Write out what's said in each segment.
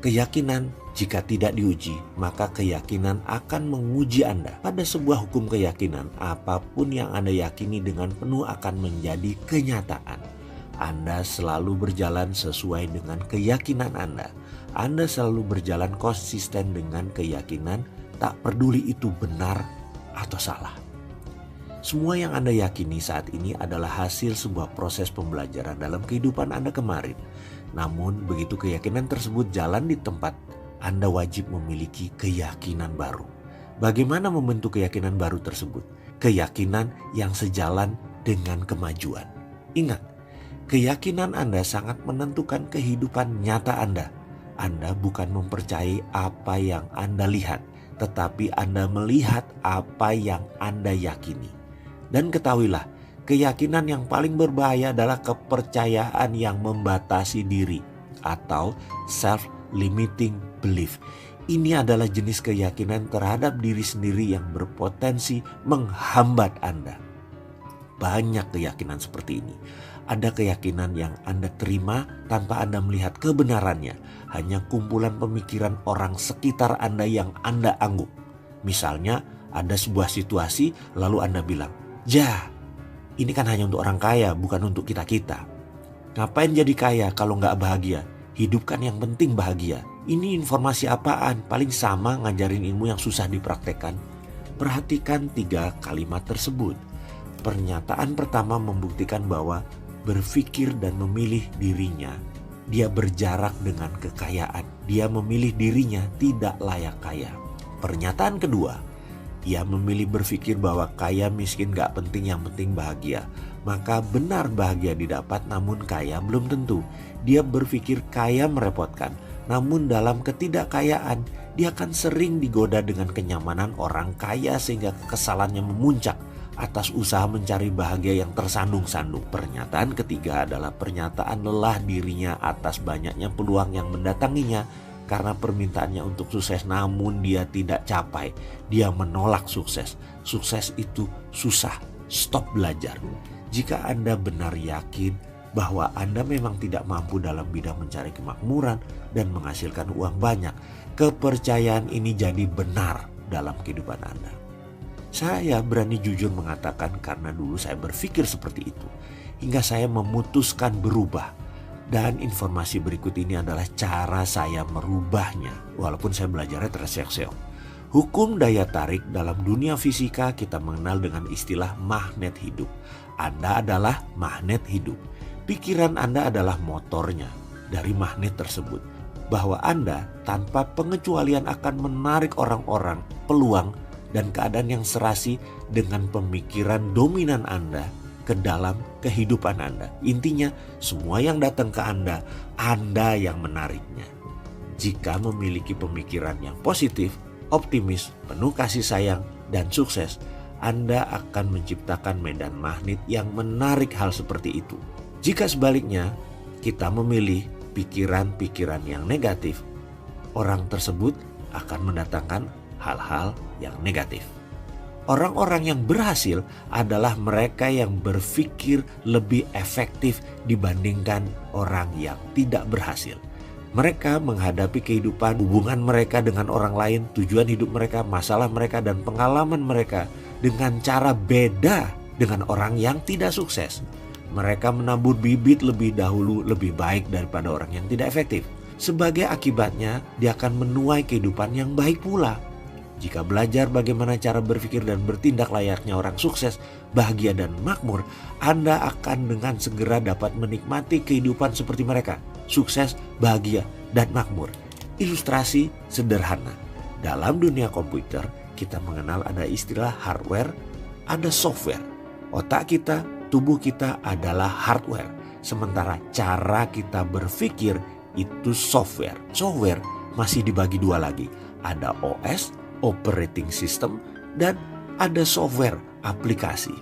Keyakinan jika tidak diuji, maka keyakinan akan menguji Anda. Pada sebuah hukum keyakinan, apapun yang Anda yakini dengan penuh akan menjadi kenyataan. Anda selalu berjalan sesuai dengan keyakinan Anda. Anda selalu berjalan konsisten dengan keyakinan, tak peduli itu benar atau salah. Semua yang Anda yakini saat ini adalah hasil sebuah proses pembelajaran dalam kehidupan Anda kemarin. Namun begitu keyakinan tersebut jalan di tempat, Anda wajib memiliki keyakinan baru. Bagaimana membentuk keyakinan baru tersebut? Keyakinan yang sejalan dengan kemajuan. Ingat, keyakinan Anda sangat menentukan kehidupan nyata Anda. Anda bukan mempercayai apa yang Anda lihat, tetapi Anda melihat apa yang Anda yakini. Dan ketahuilah, keyakinan yang paling berbahaya adalah kepercayaan yang membatasi diri atau self-limiting belief. Ini adalah jenis keyakinan terhadap diri sendiri yang berpotensi menghambat Anda. Banyak keyakinan seperti ini. Ada keyakinan yang Anda terima tanpa Anda melihat kebenarannya. Hanya kumpulan pemikiran orang sekitar Anda yang Anda anggap. Misalnya ada sebuah situasi lalu Anda bilang, "Jah, ini kan hanya untuk orang kaya, bukan untuk kita-kita. Ngapain jadi kaya kalau nggak bahagia? Hidup kan yang penting bahagia." Ini informasi apaan? Paling sama ngajarin ilmu yang susah dipraktekkan. Perhatikan 3 kalimat tersebut. Pernyataan pertama membuktikan bahwa berpikir dan memilih dirinya, dia berjarak dengan kekayaan. Dia memilih dirinya tidak layak kaya. Pernyataan kedua, ia memilih berpikir bahwa kaya miskin gak penting, yang penting bahagia. Maka benar bahagia didapat, namun kaya belum tentu. Dia berpikir kaya merepotkan, namun dalam ketidakkayaan dia akan sering digoda dengan kenyamanan orang kaya sehingga kekesalannya memuncak atas usaha mencari bahagia yang tersandung-sandung. Pernyataan ketiga adalah pernyataan lelah dirinya atas banyaknya peluang yang mendatanginya karena permintaannya untuk sukses, namun dia tidak capai. Dia menolak sukses. Sukses itu susah. Stop belajar. Jika Anda benar yakin bahwa Anda memang tidak mampu dalam bidang mencari kemakmuran dan menghasilkan uang banyak, kepercayaan ini jadi benar dalam kehidupan Anda. Saya berani jujur mengatakan karena dulu saya berpikir seperti itu, hingga saya memutuskan berubah. Dan informasi berikut ini adalah cara saya merubahnya, walaupun saya belajarnya terseok-seok. Hukum daya tarik dalam dunia fisika kita mengenal dengan istilah magnet hidup. Anda adalah magnet hidup. Pikiran Anda adalah motornya dari magnet tersebut. Bahwa Anda tanpa pengecualian akan menarik orang-orang, peluang, dan keadaan yang serasi dengan pemikiran dominan Anda ke dalam kehidupan Anda. Intinya, semua yang datang ke Anda yang menariknya. Jika memiliki pemikiran yang positif, optimis, penuh kasih sayang, dan sukses, Anda akan menciptakan medan magnet yang menarik hal seperti itu. Jika sebaliknya, kita memilih pikiran-pikiran yang negatif, orang tersebut akan mendatangkan hal-hal yang negatif. Orang-orang yang berhasil adalah mereka yang berpikir lebih efektif dibandingkan orang yang tidak berhasil. Mereka menghadapi kehidupan, hubungan mereka dengan orang lain, tujuan hidup mereka, masalah mereka, dan pengalaman mereka dengan cara beda dengan orang yang tidak sukses. Mereka menabur bibit lebih dahulu lebih baik daripada orang yang tidak efektif. Sebagai akibatnya, dia akan menuai kehidupan yang baik pula. Jika belajar bagaimana cara berpikir dan bertindak layaknya orang sukses, bahagia dan makmur, Anda akan dengan segera dapat menikmati kehidupan seperti mereka. Sukses, bahagia, dan makmur. Ilustrasi sederhana. Dalam dunia komputer, kita mengenal ada istilah hardware, ada software. Otak kita, tubuh kita adalah hardware. Sementara cara kita berpikir itu software. Software masih dibagi dua lagi. Ada OS, operating system, dan ada software aplikasi.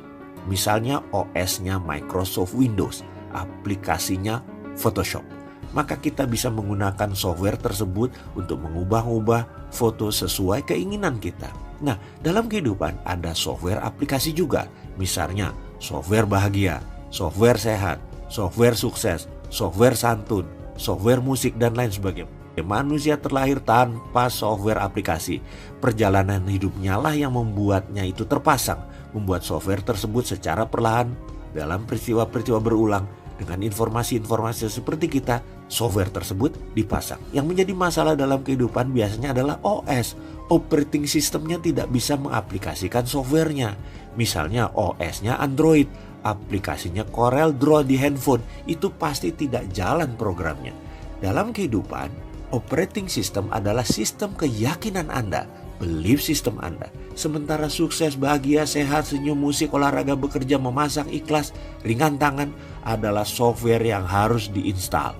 Misalnya OS-nya Microsoft Windows, aplikasinya Photoshop. Maka kita bisa menggunakan software tersebut untuk mengubah-ubah foto sesuai keinginan kita. Nah, dalam kehidupan ada software aplikasi juga. Misalnya software bahagia, software sehat, software sukses, software santun, software musik, dan lain sebagainya. Manusia terlahir tanpa software aplikasi. Perjalanan hidupnya lah yang membuatnya itu terpasang, membuat software tersebut secara perlahan dalam peristiwa-peristiwa berulang. Dengan informasi-informasi seperti kita, software tersebut dipasang. Yang menjadi masalah dalam kehidupan biasanya adalah OS. Operating systemnya tidak bisa mengaplikasikan softwarenya. Misalnya OS-nya Android, aplikasinya Corel Draw di handphone, itu pasti tidak jalan programnya. Dalam kehidupan, operating system adalah sistem keyakinan Anda, belief system Anda. Sementara sukses, bahagia, sehat, senyum, musik, olahraga, bekerja, memasak, ikhlas, ringan tangan adalah software yang harus diinstal,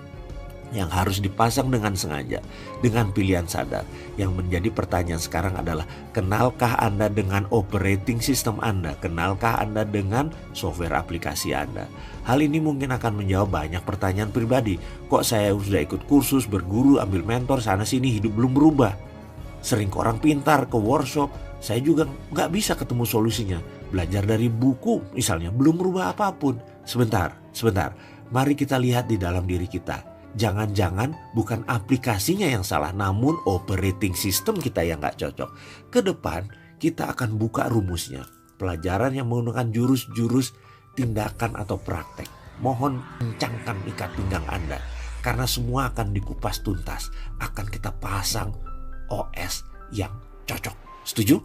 yang harus dipasang dengan sengaja, dengan pilihan sadar. Yang menjadi pertanyaan sekarang adalah, kenalkah Anda dengan operating system Anda? Kenalkah Anda dengan software aplikasi Anda? Hal ini mungkin akan menjawab banyak pertanyaan pribadi. Kok saya sudah ikut kursus, berguru, ambil mentor, sana sini, hidup belum berubah? Sering ke orang pintar, ke workshop, saya juga nggak bisa ketemu solusinya. Belajar dari buku misalnya, belum berubah apapun. Sebentar. Mari kita lihat di dalam diri kita. Jangan-jangan bukan aplikasinya yang salah, namun operating system kita yang nggak cocok. Ke depan kita akan buka rumusnya. Pelajaran yang menggunakan jurus-jurus tindakan atau praktek. Mohon kencangkan ikat pinggang Anda, karena semua akan dikupas tuntas. Akan kita pasang OS yang cocok. Setuju?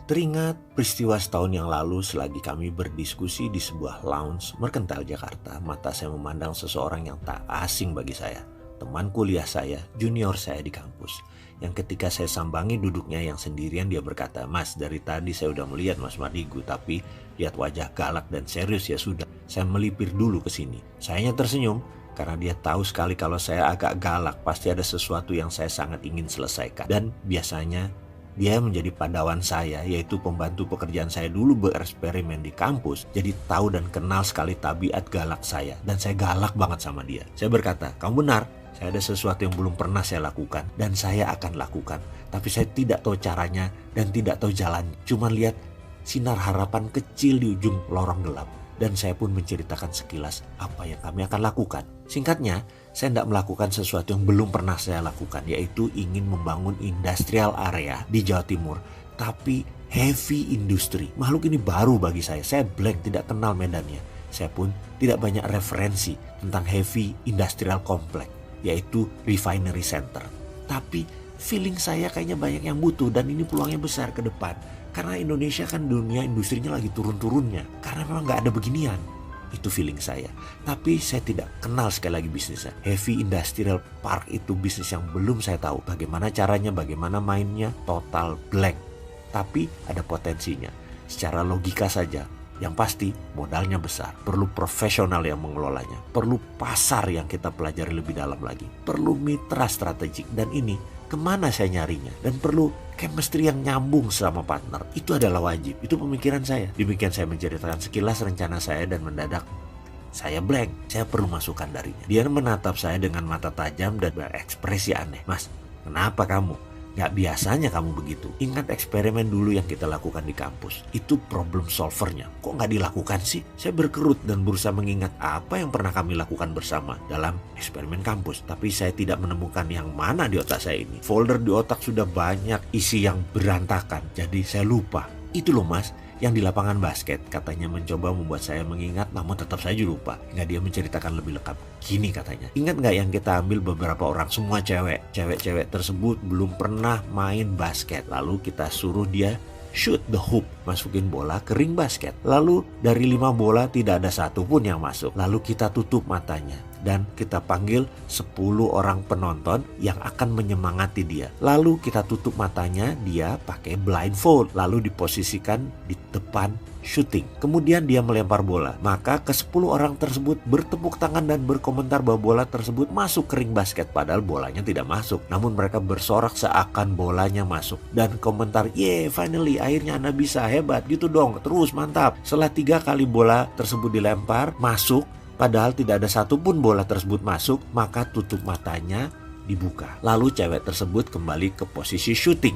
Teringat peristiwa setahun yang lalu selagi kami berdiskusi di sebuah lounge Mercantile Jakarta, mata saya memandang seseorang yang tak asing bagi saya. Teman kuliah saya, junior saya di kampus. Yang ketika saya sambangi duduknya yang sendirian, dia berkata, "Mas, dari tadi saya udah melihat Mas Mardigu, tapi lihat wajah galak dan serius ya sudah. Saya melipir dulu ke sini." Sayanya tersenyum, karena dia tahu sekali kalau saya agak galak, pasti ada sesuatu yang saya sangat ingin selesaikan. Dan biasanya dia menjadi padawan saya, yaitu pembantu pekerjaan saya dulu bereksperimen di kampus. Jadi tahu dan kenal sekali tabiat galak saya. Dan saya galak banget sama dia. Saya berkata, "Kamu benar, saya ada sesuatu yang belum pernah saya lakukan. Dan saya akan lakukan. Tapi saya tidak tahu caranya dan tidak tahu jalan. Cuma lihat sinar harapan kecil di ujung lorong gelap." Dan saya pun menceritakan sekilas apa yang kami akan lakukan. Singkatnya, saya tidak melakukan sesuatu yang belum pernah saya lakukan, yaitu ingin membangun industrial area di Jawa Timur. Tapi heavy industry. Makhluk ini baru bagi saya blank, tidak kenal medannya. Saya pun tidak banyak referensi tentang heavy industrial complex, yaitu refinery center. Tapi feeling saya kayaknya banyak yang butuh, dan ini peluangnya besar ke depan. Karena Indonesia kan dunia industrinya lagi turun-turunnya. Karena memang gak ada beginian. Itu feeling saya. Tapi saya tidak kenal sekali lagi bisnisnya. Heavy Industrial Park itu bisnis yang belum saya tahu. Bagaimana caranya, bagaimana mainnya, total blank. Tapi ada potensinya. Secara logika saja. Yang pasti modalnya besar. Perlu profesional yang mengelolanya. Perlu pasar yang kita pelajari lebih dalam lagi. Perlu mitra strategik. Dan ini kemana saya nyarinya. Dan perlu chemistry yang nyambung sama partner. Itu adalah wajib. Itu pemikiran saya. Demikian saya menceritakan sekilas rencana saya, dan mendadak saya blank. Saya perlu masukan darinya. Dia menatap saya dengan mata tajam dan berekspresi aneh. "Mas, kenapa kamu? Gak biasanya kamu begitu. Ingat eksperimen dulu yang kita lakukan di kampus. Itu problem solvernya. Kok gak dilakukan sih?" Saya berkerut dan berusaha mengingat apa yang pernah kami lakukan bersama dalam eksperimen kampus. Tapi saya tidak menemukan yang mana di otak saya ini. Folder di otak sudah banyak isi yang berantakan. Jadi saya lupa. "Itu loh Mas, yang di lapangan basket," katanya, mencoba membuat saya mengingat, namun tetap saja lupa. Hingga dia menceritakan lebih lengkap. Gini katanya, "Ingat gak yang kita ambil beberapa orang, semua cewek. Cewek-cewek tersebut belum pernah main basket. Lalu kita suruh dia shoot the hoop, masukin bola ke ring basket. Lalu dari 5 bola tidak ada satu pun yang masuk. Lalu kita tutup matanya. Dan kita panggil 10 orang penonton yang akan menyemangati dia. Lalu kita tutup matanya, dia pakai blindfold. Lalu diposisikan di depan shooting. Kemudian dia melempar bola. Maka ke-10 orang tersebut bertepuk tangan dan berkomentar bahwa bola tersebut masuk ke ring basket. Padahal bolanya tidak masuk. Namun mereka bersorak seakan bolanya masuk. Dan komentar, "Yeah, finally, akhirnya Anda bisa, hebat, gitu dong, terus, mantap." Setelah 3 kali bola tersebut dilempar, masuk. Padahal tidak ada satupun bola tersebut masuk, maka tutup matanya dibuka. Lalu cewek tersebut kembali ke posisi shooting.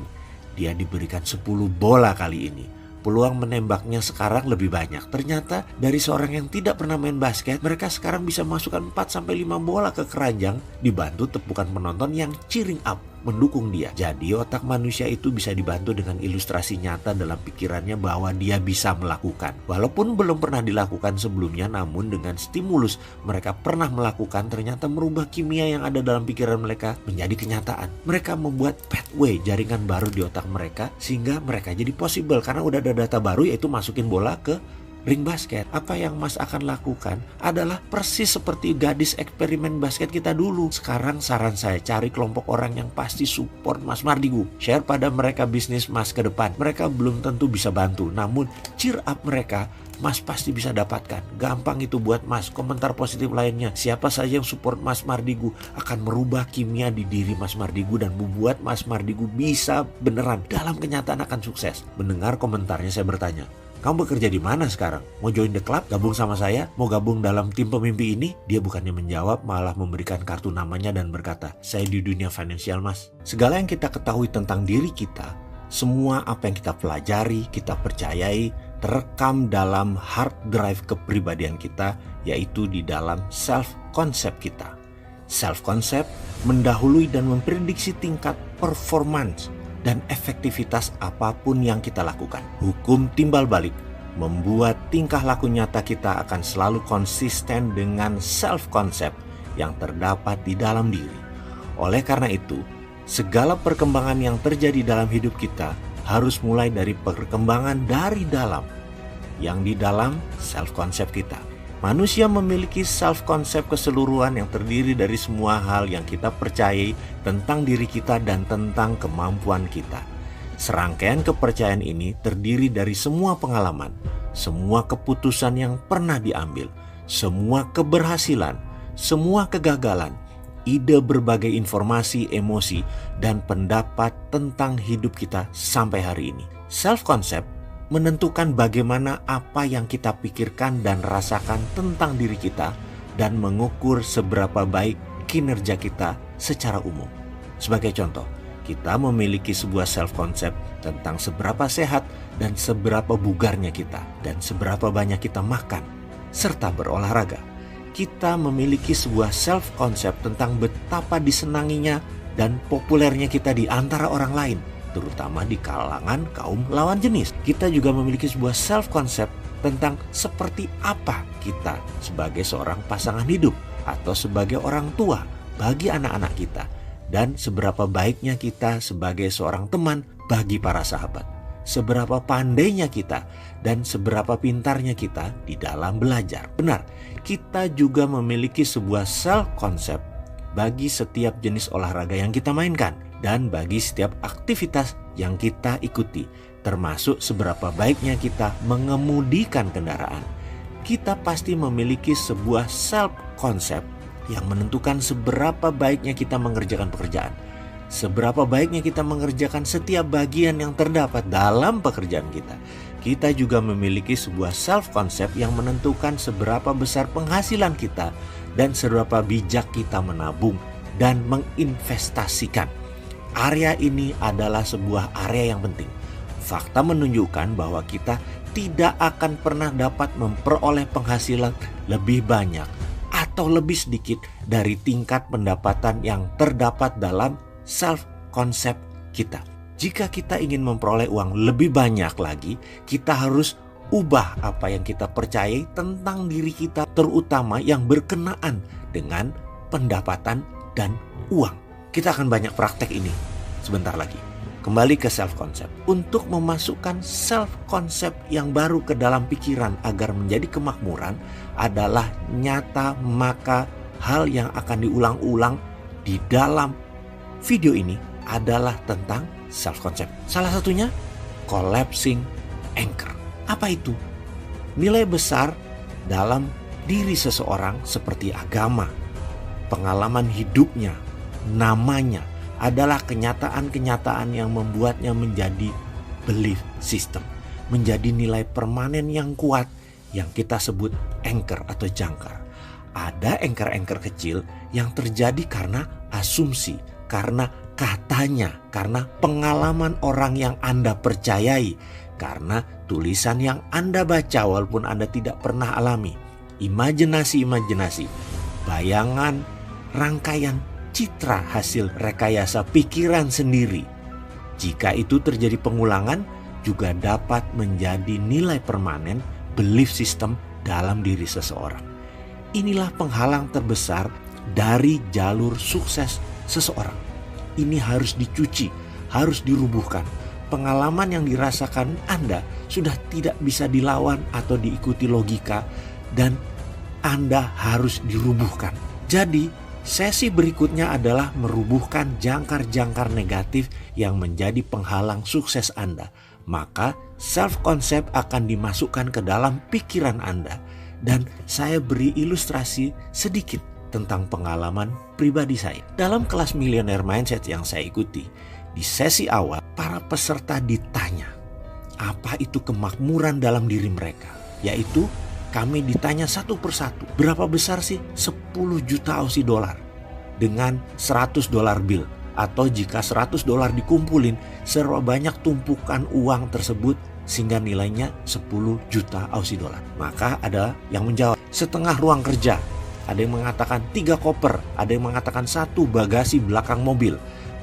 Dia diberikan 10 bola kali ini. peluang menembaknya sekarang lebih banyak. Ternyata dari seorang yang tidak pernah main basket, mereka sekarang bisa masukkan 4-5 bola ke keranjang dibantu tepukan penonton yang cheering up, mendukung dia. Jadi otak manusia itu bisa dibantu dengan ilustrasi nyata dalam pikirannya bahwa dia bisa melakukan. Walaupun belum pernah dilakukan sebelumnya, namun dengan stimulus mereka pernah melakukan, ternyata merubah kimia yang ada dalam pikiran mereka menjadi kenyataan. Mereka membuat pathway, jaringan baru di otak mereka, sehingga mereka jadi possible karena udah ada data baru, yaitu masukin bola ke ring basket. Apa yang Mas akan lakukan adalah persis seperti gadis eksperimen basket kita dulu. Sekarang saran saya, cari kelompok orang yang pasti support Mas Mardigu. Share pada mereka bisnis Mas ke depan. Mereka belum tentu bisa bantu, namun cheer up mereka, Mas pasti bisa dapatkan. Gampang itu buat Mas. Komentar positif lainnya, siapa saja yang support Mas Mardigu akan merubah kimia di diri Mas Mardigu dan membuat Mas Mardigu bisa beneran dalam kenyataan akan sukses. Mendengar komentarnya, saya bertanya, kamu bekerja di mana sekarang? Mau join the club? Gabung sama saya? Mau gabung dalam tim pemimpi ini? Dia bukannya menjawab, malah memberikan kartu namanya dan berkata, saya di dunia finansial Mas. Segala yang kita ketahui tentang diri kita, semua apa yang kita pelajari, kita percayai, terekam dalam hard drive kepribadian kita, yaitu di dalam self-concept kita. Self-concept mendahului dan memprediksi tingkat performance dan efektivitas apapun yang kita lakukan. Hukum timbal balik membuat tingkah laku nyata kita akan selalu konsisten dengan self-concept yang terdapat di dalam diri. Oleh karena itu, segala perkembangan yang terjadi dalam hidup kita harus mulai dari perkembangan dari dalam, yang di dalam self-concept kita. Manusia memiliki self-concept keseluruhan yang terdiri dari semua hal yang kita percayai tentang diri kita dan tentang kemampuan kita. Serangkaian kepercayaan ini terdiri dari semua pengalaman, semua keputusan yang pernah diambil, semua keberhasilan, semua kegagalan, ide berbagai informasi, emosi, dan pendapat tentang hidup kita sampai hari ini. Self-concept menentukan bagaimana apa yang kita pikirkan dan rasakan tentang diri kita dan mengukur seberapa baik kinerja kita secara umum. Sebagai contoh, kita memiliki sebuah self-concept tentang seberapa sehat dan seberapa bugarnya kita dan seberapa banyak kita makan serta berolahraga. Kita memiliki sebuah self-concept tentang betapa disenanginya dan populernya kita di antara orang lain, terutama di kalangan kaum lawan jenis. Kita juga memiliki sebuah self-concept tentang seperti apa kita sebagai seorang pasangan hidup atau sebagai orang tua bagi anak-anak kita, dan seberapa baiknya kita sebagai seorang teman bagi para sahabat, seberapa pandainya kita dan seberapa pintarnya kita di dalam belajar. Benar, kita juga memiliki sebuah self-concept bagi setiap jenis olahraga yang kita mainkan dan bagi setiap aktivitas yang kita ikuti, termasuk seberapa baiknya kita mengemudikan kendaraan. Kita pasti memiliki sebuah self-concept yang menentukan seberapa baiknya kita mengerjakan pekerjaan, seberapa baiknya kita mengerjakan setiap bagian yang terdapat dalam pekerjaan kita. Kita juga memiliki sebuah self-concept yang menentukan seberapa besar penghasilan kita dan seberapa bijak kita menabung dan menginvestasikan. Area ini adalah sebuah area yang penting. Fakta menunjukkan bahwa kita tidak akan pernah dapat memperoleh penghasilan lebih banyak atau lebih sedikit dari tingkat pendapatan yang terdapat dalam self-concept kita. Jika kita ingin memperoleh uang lebih banyak lagi, kita harus ubah apa yang kita percayai tentang diri kita, terutama yang berkenaan dengan pendapatan dan uang. Kita akan banyak praktek ini sebentar lagi. Kembali ke self-concept. Untuk memasukkan self-concept yang baru ke dalam pikiran agar menjadi kemakmuran adalah nyata, maka hal yang akan diulang-ulang di dalam video ini adalah tentang self-concept. Salah satunya, collapsing anchor. Apa itu? Nilai besar dalam diri seseorang seperti agama, pengalaman hidupnya, namanya adalah kenyataan-kenyataan yang membuatnya menjadi belief system, menjadi nilai permanen yang kuat yang kita sebut anchor atau jangkar. Ada anchor-anchor kecil yang terjadi karena asumsi, karena katanya, karena pengalaman orang yang Anda percayai Karena tulisan yang Anda baca walaupun Anda tidak pernah alami, imajinasi, bayangan, rangkaian citra hasil rekayasa pikiran sendiri. Jika itu terjadi pengulangan, juga dapat menjadi nilai permanen belief system dalam diri seseorang. Inilah penghalang terbesar dari jalur sukses seseorang. Ini harus dicuci, harus dirubuhkan. Pengalaman yang dirasakan Anda sudah tidak bisa dilawan atau diikuti logika dan Anda harus dirubuhkan. Jadi, sesi berikutnya adalah merubuhkan jangkar-jangkar negatif yang menjadi penghalang sukses Anda. Maka self-concept akan dimasukkan ke dalam pikiran Anda. Dan saya beri ilustrasi sedikit tentang pengalaman pribadi saya. Dalam kelas Millionaire Mindset yang saya ikuti, di sesi awal para peserta ditanya apa itu kemakmuran dalam diri mereka. Yaitu kami ditanya satu persatu, berapa besar sih 10 juta Aussie dollar dengan 100 dolar bill? Atau jika 100 dolar dikumpulin, seberapa banyak tumpukan uang tersebut sehingga nilainya 10 juta Aussie dollar? Maka ada yang menjawab setengah ruang kerja, ada yang mengatakan 3 koper, ada yang mengatakan 1 bagasi belakang mobil.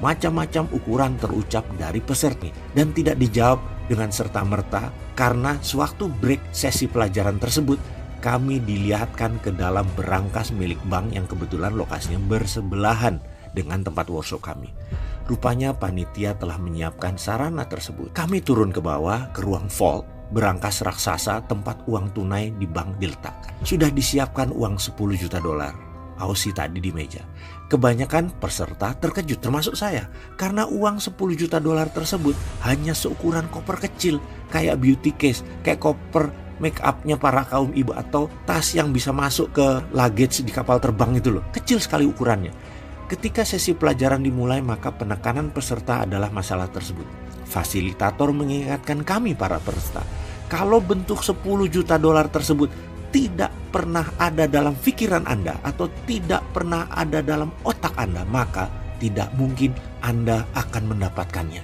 Macam-macam ukuran terucap dari peserta dan tidak dijawab dengan serta-merta karena sewaktu break sesi pelajaran tersebut kami dilihatkan ke dalam berangkas milik bank yang kebetulan lokasinya bersebelahan dengan tempat workshop kami. Rupanya panitia telah menyiapkan sarana tersebut. Kami turun ke bawah ke ruang vault, berangkas raksasa tempat uang tunai di bank diletakkan. Sudah disiapkan uang 10 juta dolar Aussie tadi di meja. Kebanyakan peserta terkejut termasuk saya karena uang 10 juta dolar tersebut hanya seukuran koper kecil kayak beauty case, kayak koper make upnya para kaum ibu atau tas yang bisa masuk ke luggage di kapal terbang itu loh. Kecil sekali ukurannya. Ketika sesi pelajaran dimulai maka penekanan peserta adalah masalah tersebut. Fasilitator mengingatkan kami para peserta, kalau bentuk 10 juta dolar tersebut tidak pernah ada dalam pikiran Anda atau tidak pernah ada dalam otak Anda, maka tidak mungkin Anda akan mendapatkannya.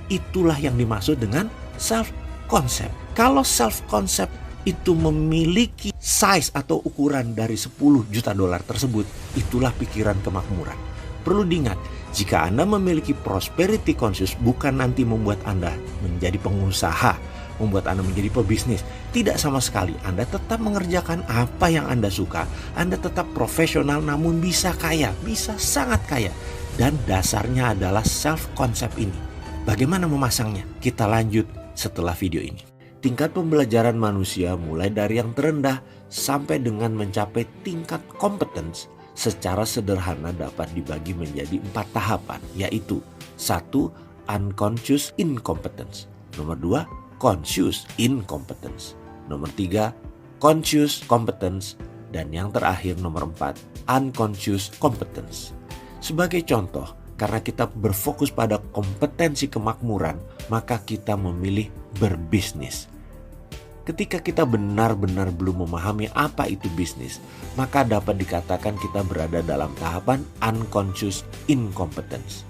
Itulah yang dimaksud dengan self-concept. Kalau self-concept itu memiliki size atau ukuran dari 10 juta dolar tersebut, itulah pikiran kemakmuran. Perlu diingat, jika Anda memiliki prosperity conscious bukan nanti membuat Anda menjadi pengusaha, membuat Anda menjadi pebisnis. Tidak sama sekali. Anda tetap mengerjakan apa yang Anda suka. Anda tetap profesional namun bisa kaya, bisa sangat kaya. Dan dasarnya adalah self-concept ini. Bagaimana memasangnya? Kita lanjut setelah video ini. Tingkat pembelajaran manusia mulai dari yang terendah sampai dengan mencapai tingkat competence secara sederhana dapat dibagi menjadi 4 tahapan, yaitu 1. Unconscious incompetence. Nomor 2. Conscious incompetence. Nomor 3, conscious competence. Dan yang terakhir nomor 4, unconscious competence. Sebagai contoh, karena kita berfokus pada kompetensi kemakmuran, maka kita memilih berbisnis. Ketika kita benar-benar belum memahami apa itu bisnis, maka dapat dikatakan kita berada dalam tahapan unconscious incompetence.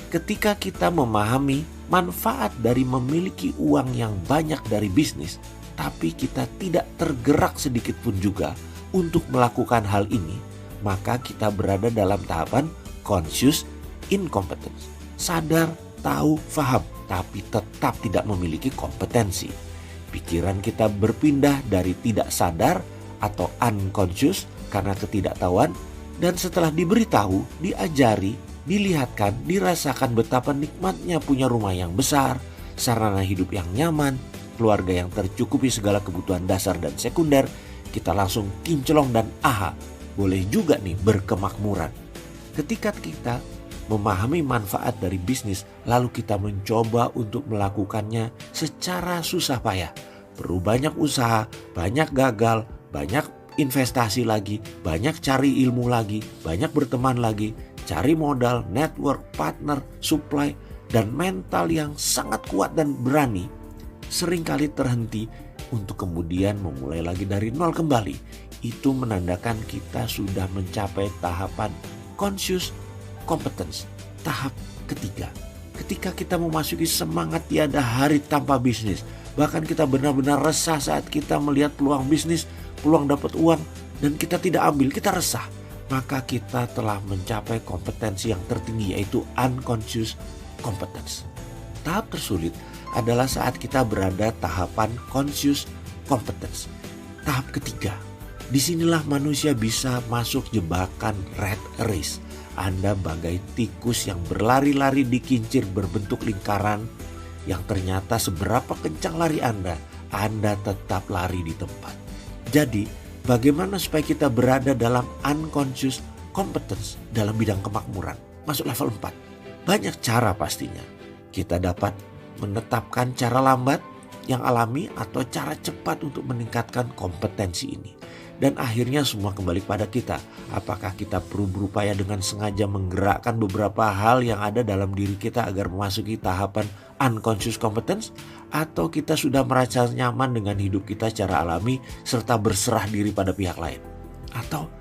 Ketika kita memahami manfaat dari memiliki uang yang banyak dari bisnis, tapi kita tidak tergerak sedikit pun juga untuk melakukan hal ini, maka kita berada dalam tahapan conscious incompetence. Sadar, tahu, faham, tapi tetap tidak memiliki kompetensi. Pikiran kita berpindah dari tidak sadar atau unconscious karena ketidaktahuan, dan setelah diberitahu, diajari, dilihatkan, dirasakan betapa nikmatnya punya rumah yang besar, sarana hidup yang nyaman, keluarga yang tercukupi segala kebutuhan dasar dan sekunder, kita langsung kinclong dan aha, boleh juga nih berkemakmuran. Ketika kita memahami manfaat dari bisnis, lalu kita mencoba untuk melakukannya secara susah payah. Perlu banyak usaha, banyak gagal, banyak investasi lagi, banyak cari ilmu lagi, banyak berteman lagi, cari modal, network, partner, supply, dan mental yang sangat kuat dan berani seringkali terhenti untuk kemudian memulai lagi dari nol kembali. Itu menandakan kita sudah mencapai tahapan conscious competence, tahap ketiga. Ketika kita memasuki semangat tiada hari tanpa bisnis, Bahkan kita benar-benar resah saat kita melihat peluang bisnis, peluang dapat uang, dan kita tidak ambil, kita resah. Maka kita telah mencapai kompetensi yang tertinggi, yaitu unconscious competence. Tahap tersulit adalah saat kita berada tahapan conscious competence. Tahap ketiga, disinilah manusia bisa masuk jebakan rat race. Anda bagai tikus yang berlari-lari di kincir berbentuk lingkaran, yang ternyata seberapa kencang lari Anda tetap lari di tempat. Jadi, bagaimana supaya kita berada dalam unconscious competence dalam bidang kemakmuran? Masuk level 4. Banyak cara pastinya. Kita dapat menetapkan cara lambat yang alami atau cara cepat untuk meningkatkan kompetensi ini. Dan akhirnya semua kembali pada kita. Apakah kita perlu berupaya dengan sengaja menggerakkan beberapa hal yang ada dalam diri kita agar memasuki tahapan unconscious competence? Atau kita sudah merasa nyaman dengan hidup kita secara alami serta berserah diri pada pihak lain? Atau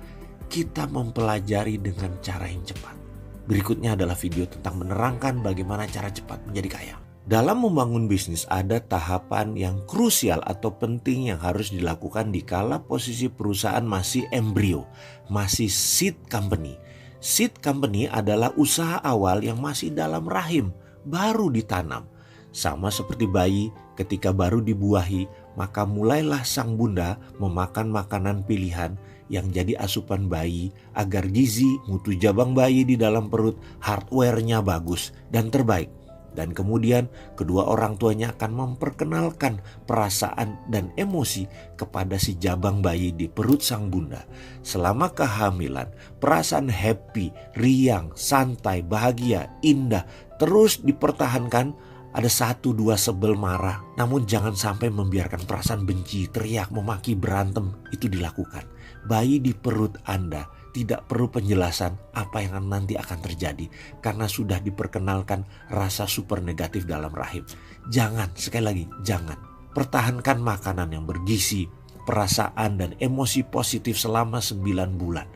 kita mempelajari dengan cara yang cepat? Berikutnya adalah video tentang menerangkan bagaimana cara cepat menjadi kaya. Dalam membangun bisnis ada tahapan yang krusial atau penting yang harus dilakukan dikala posisi perusahaan masih embrio, masih seed company. Seed company adalah usaha awal yang masih dalam rahim, baru ditanam. Sama seperti bayi ketika baru dibuahi, maka mulailah sang bunda memakan makanan pilihan yang jadi asupan bayi agar gizi, mutu jabang bayi di dalam perut, hardware-nya bagus dan terbaik. Dan kemudian kedua orang tuanya akan memperkenalkan perasaan dan emosi kepada si jabang bayi di perut sang bunda. Selama kehamilan, perasaan happy, riang, santai, bahagia, indah terus dipertahankan. Ada 1-2 sebel marah, namun jangan sampai membiarkan perasaan benci, teriak, memaki, berantem itu dilakukan. Bayi di perut Anda tidak perlu penjelasan apa yang nanti akan terjadi karena sudah diperkenalkan rasa super negatif dalam rahim. Jangan, sekali lagi, jangan. Pertahankan makanan yang bergizi, perasaan dan emosi positif selama 9 bulan.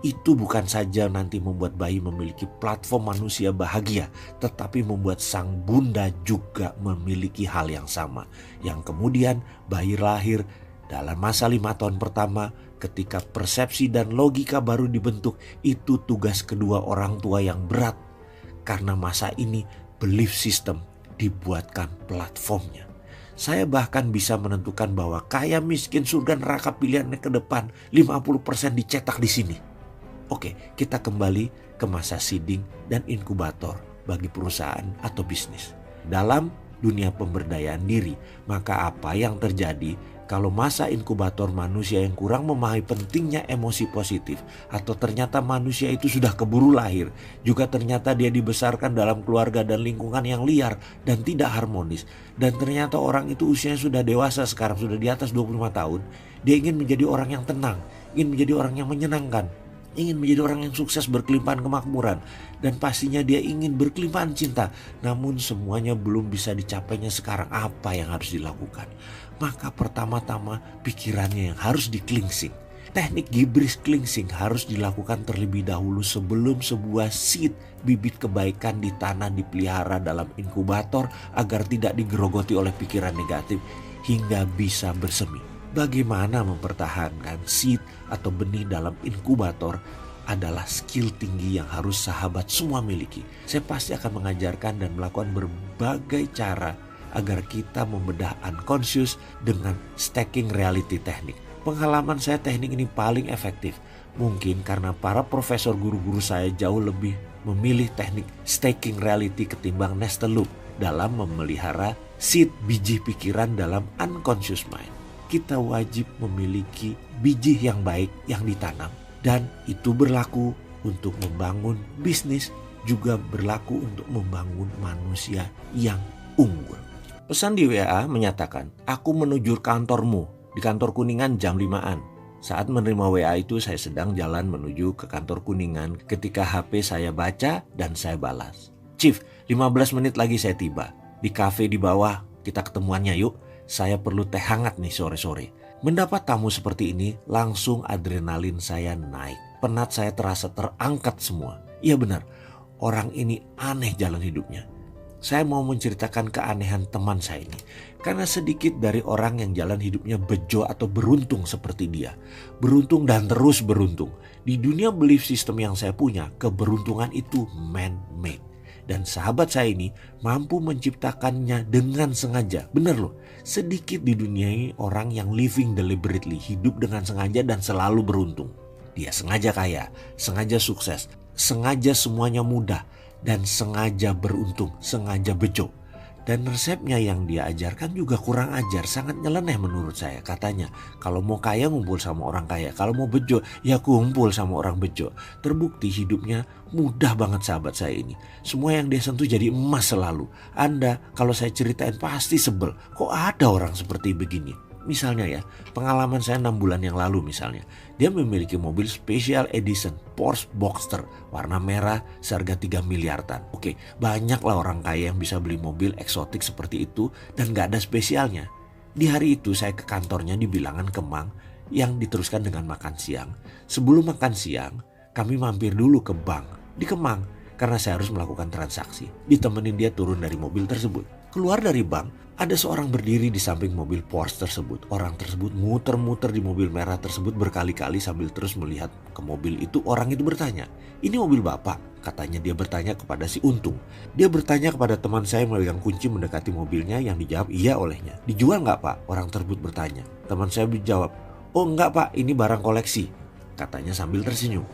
Itu bukan saja nanti membuat bayi memiliki platform manusia bahagia, tetapi membuat sang bunda juga memiliki hal yang sama. Yang kemudian bayi lahir dalam masa 5 tahun pertama, ketika persepsi dan logika baru dibentuk, itu tugas kedua orang tua yang berat. Karena masa ini belief system dibuatkan platformnya. Saya bahkan bisa menentukan bahwa kaya miskin surga neraka pilihannya ke depan 50% dicetak di sini. Oke, kita kembali ke masa seeding dan inkubator bagi perusahaan atau bisnis. Dalam dunia pemberdayaan diri, maka apa yang terjadi kalau masa inkubator manusia yang kurang memahami pentingnya emosi positif, atau ternyata manusia itu sudah keburu lahir, juga ternyata dia dibesarkan dalam keluarga dan lingkungan yang liar dan tidak harmonis, dan ternyata orang itu usianya sudah dewasa sekarang, sudah di atas 25 tahun, dia ingin menjadi orang yang tenang, ingin menjadi orang yang menyenangkan, ingin menjadi orang yang sukses berkelimpahan kemakmuran, dan pastinya dia ingin berkelimpahan cinta. Namun semuanya belum bisa dicapainya sekarang. Apa yang harus dilakukan? Maka pertama-tama pikirannya yang harus di-cleansing. Teknik gibris cleansing harus dilakukan terlebih dahulu sebelum sebuah seed, bibit kebaikan ditanam, dipelihara dalam inkubator agar tidak digerogoti oleh pikiran negatif hingga bisa bersemi. Bagaimana mempertahankan seed atau benih dalam inkubator adalah skill tinggi yang harus sahabat semua miliki. Saya pasti akan mengajarkan dan melakukan berbagai cara agar kita membedah unconscious dengan stacking reality teknik. Pengalaman saya teknik ini paling efektif. Mungkin karena para profesor guru-guru saya jauh lebih memilih teknik stacking reality ketimbang nestle loop dalam memelihara seed biji pikiran dalam unconscious mind. Kita wajib memiliki biji yang baik yang ditanam, dan itu berlaku untuk membangun bisnis, juga berlaku untuk membangun manusia yang unggul. Pesan di WA menyatakan, aku menuju kantormu di kantor Kuningan jam 5-an. Saat menerima WA itu saya sedang jalan menuju ke kantor Kuningan ketika HP saya baca dan saya balas. Chief, 15 menit lagi saya tiba. Di kafe di bawah, kita ketemuannya yuk. Saya perlu teh hangat nih sore-sore. Mendapat tamu seperti ini, langsung adrenalin saya naik. Penat saya terasa terangkat semua. Iya benar, orang ini aneh jalan hidupnya. Saya mau menceritakan keanehan teman saya ini. Karena sedikit dari orang yang jalan hidupnya bejo atau beruntung seperti dia. Beruntung dan terus beruntung. Di dunia belief system yang saya punya, keberuntungan itu man-made. Dan sahabat saya ini mampu menciptakannya dengan sengaja. Bener loh, sedikit di dunia ini orang yang living deliberately, hidup dengan sengaja dan selalu beruntung. Dia sengaja kaya, sengaja sukses, sengaja semuanya mudah, dan sengaja beruntung, sengaja bejo. Dan resepnya yang dia ajarkan juga kurang ajar, sangat nyeleneh menurut saya. Katanya, kalau mau kaya ngumpul sama orang kaya, kalau mau bejo ya kumpul sama orang bejo. Terbukti hidupnya mudah banget sahabat saya ini. Semua yang dia sentuh jadi emas selalu. Anda kalau saya ceritain pasti sebel, kok ada orang seperti begini? Misalnya ya, pengalaman saya 6 bulan yang lalu misalnya. Dia memiliki mobil special edition Porsche Boxster warna merah seharga 3 miliaran. Oke, banyaklah orang kaya yang bisa beli mobil eksotik seperti itu dan gak ada spesialnya. Di hari itu saya ke kantornya di Bilangan Kemang yang diteruskan dengan makan siang. Sebelum makan siang, kami mampir dulu ke bank di Kemang karena saya harus melakukan transaksi. Ditemenin dia turun dari mobil tersebut. Keluar dari bank, ada seorang berdiri di samping mobil Porsche tersebut. Orang tersebut muter-muter di mobil merah tersebut berkali-kali sambil terus melihat ke mobil itu. Orang itu bertanya, "Ini mobil Bapak?" Katanya dia bertanya kepada si Untung. Dia bertanya kepada teman saya memegang kunci mendekati mobilnya yang dijawab iya olehnya. "Dijual nggak Pak?" Orang tersebut bertanya. Teman saya menjawab, "Oh enggak Pak, ini barang koleksi," katanya sambil tersenyum.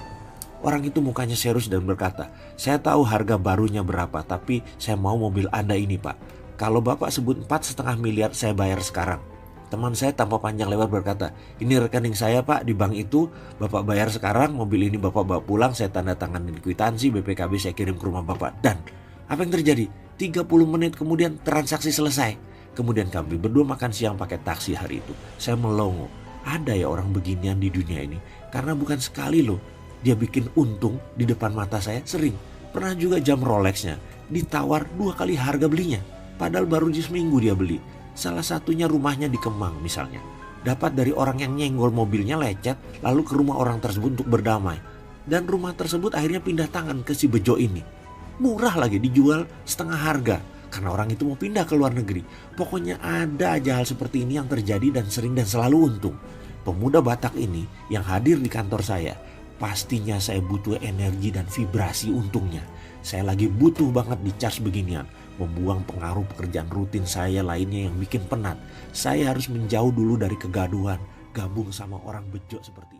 Orang itu mukanya serius dan berkata, "Saya tahu harga barunya berapa, tapi saya mau mobil Anda ini Pak. Kalau Bapak sebut 4,5 miliar saya bayar sekarang." Teman saya tanpa panjang lebar berkata, "Ini rekening saya Pak di bank itu, Bapak bayar sekarang, mobil ini Bapak bawa pulang, saya tanda tanganin kwitansi, BPKB saya kirim ke rumah Bapak." Dan apa yang terjadi? 30 menit kemudian transaksi selesai. Kemudian kami berdua makan siang pakai taksi hari itu. Saya melongo, ada ya orang beginian di dunia ini. Karena bukan sekali loh dia bikin untung di depan mata saya, sering. Pernah juga jam Rolexnya ditawar 2 kali harga belinya. Padahal baru seminggu dia beli. Salah satunya rumahnya di Kemang misalnya. Dapat dari orang yang nyenggol mobilnya lecet lalu ke rumah orang tersebut untuk berdamai. Dan rumah tersebut akhirnya pindah tangan ke si bejo ini. Murah lagi, dijual setengah harga. Karena orang itu mau pindah ke luar negeri. Pokoknya ada aja hal seperti ini yang terjadi dan sering dan selalu untung. Pemuda Batak ini yang hadir di kantor saya, pastinya saya butuh energi dan vibrasi untungnya. Saya lagi butuh banget di charge beginian. Membuang pengaruh pekerjaan rutin saya lainnya yang bikin penat. Saya harus menjauh dulu dari kegaduhan. Gabung sama orang bejo seperti ini.